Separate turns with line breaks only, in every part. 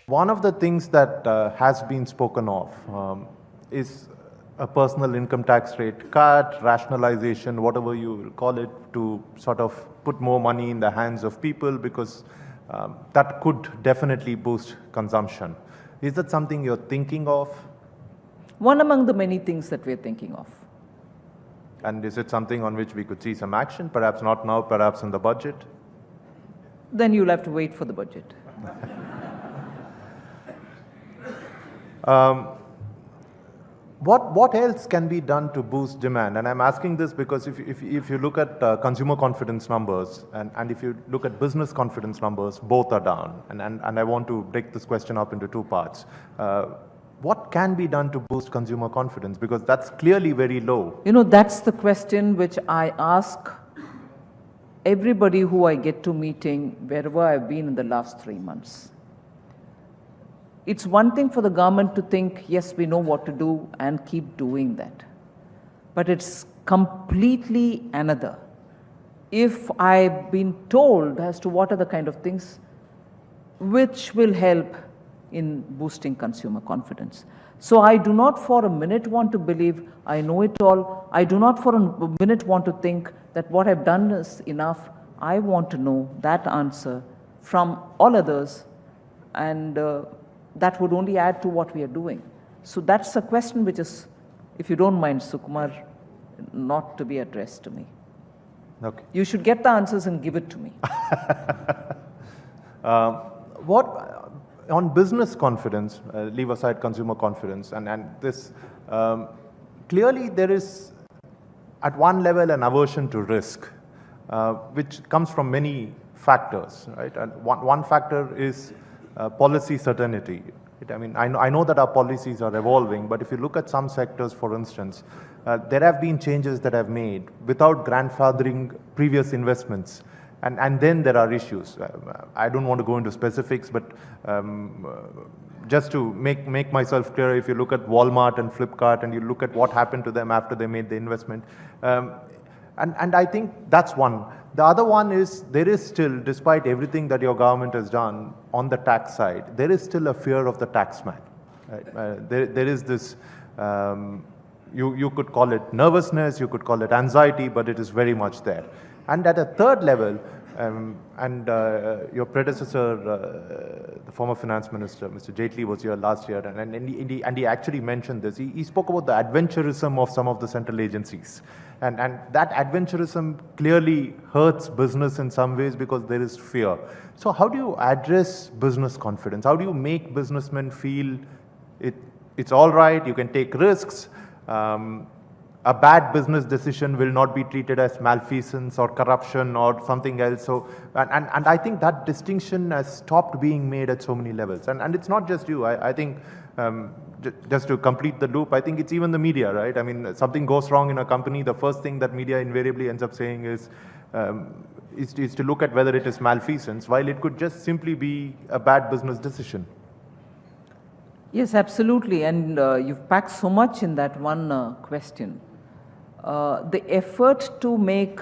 One of the things that has been spoken of is a personal income tax rate cut, rationalization, whatever you call it, to sort of put more money in the hands of people, because that could definitely boost consumption. Is that something you're thinking of?
One among the many things that we're thinking of.
And is it something on which we could see some action, perhaps not now, perhaps in the budget?
Then you'll have to wait for the budget.
What else can be done to boost demand? And I'm asking this because if you look at consumer confidence numbers and if you look at business confidence numbers, both are down. And I want to break this question up into two parts. What can be done to boost consumer confidence? Because that's clearly very low.
You know, that's the question which I ask everybody who I get to meeting wherever I've been in the last 3 months. It's one thing for the government to think, yes, we know what to do and keep doing that. But it's completely another if I've been told as to what are the kind of things which will help in boosting consumer confidence. So I do not for a minute want to believe I know it all. I do not for a minute want to think that what I've done is enough. I want to know that answer from all others, and that would only add to what we are doing. So that's a question which is, if you don't mind, Sukumar, not to be addressed to me.
Okay.
You should get the answers and give it to me.
On business confidence, leave aside consumer confidence, and this, clearly there is at one level an aversion to risk, which comes from many factors, right? And one factor is policy certainty. I mean, I know that our policies are evolving, but if you look at some sectors, for instance, there have been changes that have made without grandfathering previous investments. And then there are issues. I don't want to go into specifics, but just to make myself clear, if you look at Walmart and Flipkart and you look at what happened to them after they made the investment, and I think that's one. The other one is there is still, despite everything that your government has done on the tax side, there is still a fear of the taxman. Right? There is this, you could call it nervousness, you could call it anxiety, but it is very much there. And at a third level, your predecessor, the former finance minister, Mr. Jaitley, was here last year, and he actually mentioned this. He spoke about the adventurism of some of the central agencies. And that adventurism clearly hurts business in some ways because there is fear. So how do you address business confidence? How do you make businessmen feel it's all right, you can take risks, a bad business decision will not be treated as malfeasance or corruption or something else. So, and I think that distinction has stopped being made at so many levels. And it's not just you. I think, just to complete the loop, I think it's even the media, right? I mean, something goes wrong in a company, the first thing that media invariably ends up saying is to look at whether it is malfeasance, while it could just simply be a bad business decision.
Yes, absolutely. And you've packed so much in that one question. The effort to make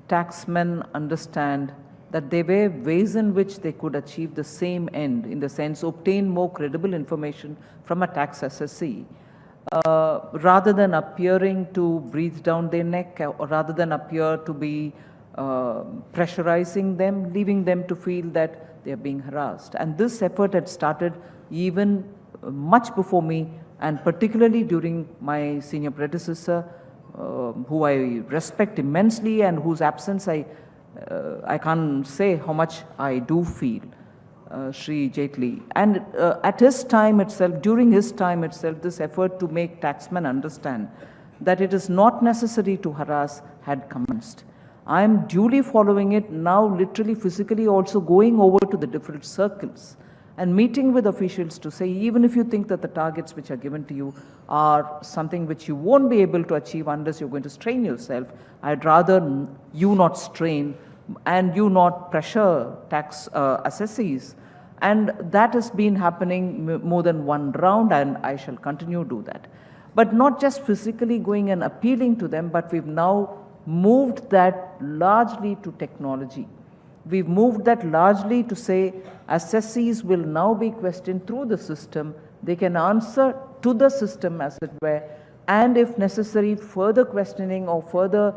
taxmen understand that there were ways in which they could achieve the same end, in the sense obtain more credible information from a tax assessee, rather than appearing to breathe down their neck, or rather than appear to be pressurizing them, leaving them to feel that they are being harassed. And this effort had started even much before me, and particularly during my senior predecessor, who I respect immensely and whose absence I can't say how much I do feel, Shri Jaitley. And at his time itself, during his time itself, this effort to make taxmen understand that it is not necessary to harass had commenced. I am duly following it now, literally physically also going over to the different circles and meeting with officials to say, even if you think that the targets which are given to you are something which you won't be able to achieve unless you're going to strain yourself, I'd rather you not strain and you not pressure tax assessees. And that has been happening more than one round, and I shall continue to do that. But not just physically going and appealing to them, but we've now moved that largely to technology. We've moved that largely to say assessees will now be questioned through the system. They can answer to the system, as it were, and if necessary, further questioning or further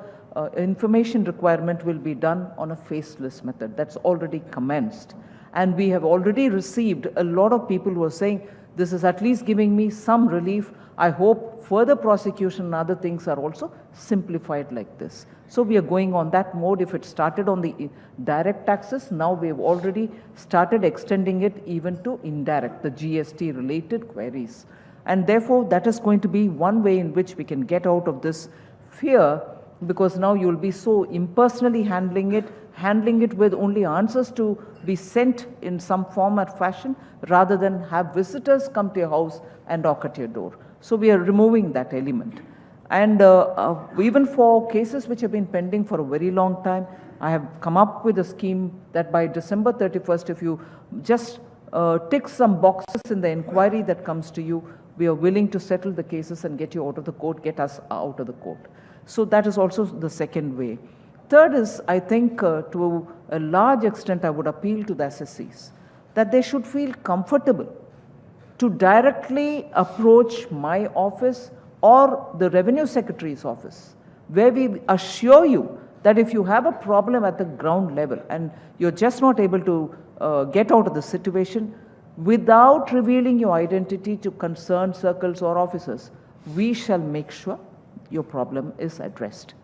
information requirement will be done on a faceless method. That's already commenced. And we have already received a lot of people who are saying, this is at least giving me some relief. I hope further prosecution and other things are also simplified like this. So we are going on that mode. If it started on the direct taxes, now we have already started extending it even to indirect, the GST related queries. And therefore, that is going to be one way in which we can get out of this fear, because now you'll be so impersonally handling it with only answers to be sent in some form or fashion, rather than have visitors come to your house and knock at your door. So we are removing that element. And even for cases which have been pending for a very long time, I have come up with a scheme that by December 31st, if you just tick some boxes in the inquiry that comes to you, we are willing to settle the cases and get you out of the court, get us out of the court. So that is also the second way. Third is, I think, to a large extent, I would appeal to the assessees that they should feel comfortable to directly approach my office or the Revenue Secretary's office, where we assure you that if you have a problem at the ground level and you're just not able to get out of the situation, without revealing your identity to concerned circles or officers, we shall make sure your problem is addressed.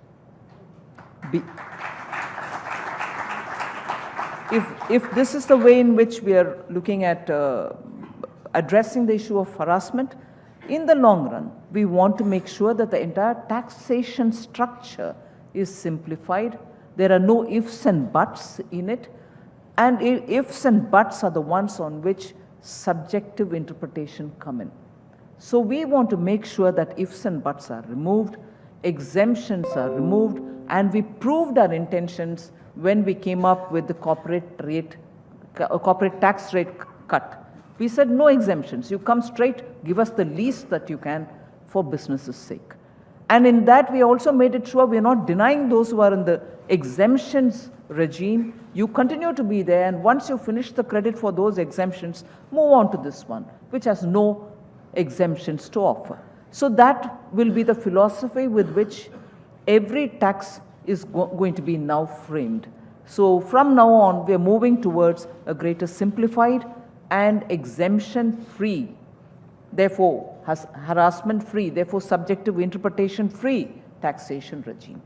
If this is the way in which we are looking at addressing the issue of harassment, in the long run, we want to make sure that the entire taxation structure is simplified. There are no ifs and buts in it. And ifs and buts are the ones on which subjective interpretation come in. So we want to make sure that ifs and buts are removed, exemptions are removed, and we proved our intentions when we came up with the corporate tax rate cut. We said no exemptions. You come straight, give us the least that you can for business's sake. And in that, we also made it sure we are not denying those who are in the exemptions regime. You continue to be there, and once you finish the credit for those exemptions, move on to this one, which has no exemptions to offer. So that will be the philosophy with which every tax is going to be now framed. So from now on, we are moving towards a greater simplified and exemption-free, therefore harassment-free, therefore subjective interpretation-free taxation regime.